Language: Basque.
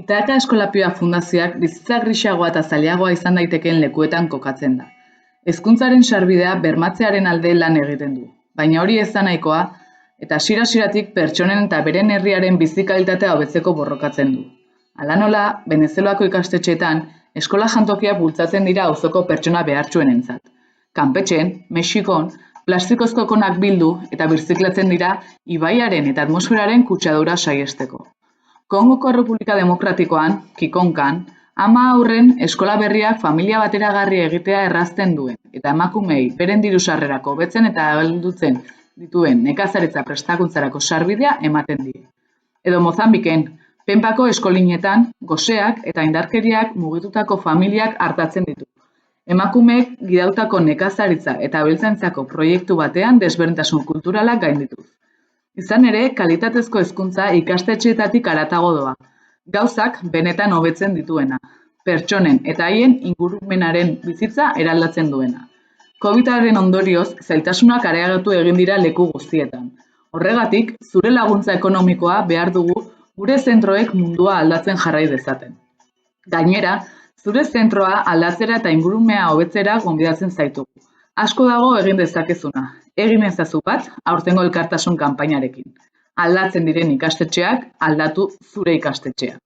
Itaeka Eskolapioa Fundazioak bizitza grisagoa eta zailagoa izan daitekeen lekuetan kokatzen da. Hezkuntzaren sarbidea bermatzearen alde lan egiten du, baina hori ez da nahikoa eta hasiera-hasieratik pertsonen eta beren herriaren bizi kalitatea hobetzeko borrokatzen du. Hala nola, Venezuelako ikastetxeetan eskola jantokiak bultzatzen dira auzoko pertsona behartsuenentzat. Kanpetxen, Mexikon, plastikozko konak bildu eta birziklatzen dira ibaiaren eta atmosferaren kutsadura saihesteko. Kongoko Errepublika Demokratikoan, Kikonkan, ama haurren eskola berriak familia bateragarri egitea errazten duen eta emakumeei beren diru-sarrerak hobetzen eta ahaldutzen dituen nekazaritza prestakuntzarako sarbidea ematen die. Edo Mozambiken, Penpako eskolinetan, goseak eta indarkeriak mugitutako familiak artatzen ditu. Emakumeek gidautako nekazaritza eta abeltzaintzako proiektu batean desberdintasun kulturalak gaindituz. Izan ere, kalitatezko hezkuntza ikastetxeetatik haratago doa. Gauzak benetan hobetzen dituena. Pertsonen eta haien ingurumenaren bizitza eraldatzen duena. Covidaren ondorioz, zailtasunak areagotu egin dira leku guztietan. Horregatik, zure laguntza ekonomikoa behar dugu gure zentroek mundua aldatzen jarrai dezaten. Gainera, zure zentroa aldatzera eta ingurumena hobetzera gonbidatzen zaitugu. Asko dago egin dezakezuna. Egin ezazu bat aurtengo elkartasun kanpainarekin. Aldatzen diren ikastetxeak, aldatu zure ikastetxea.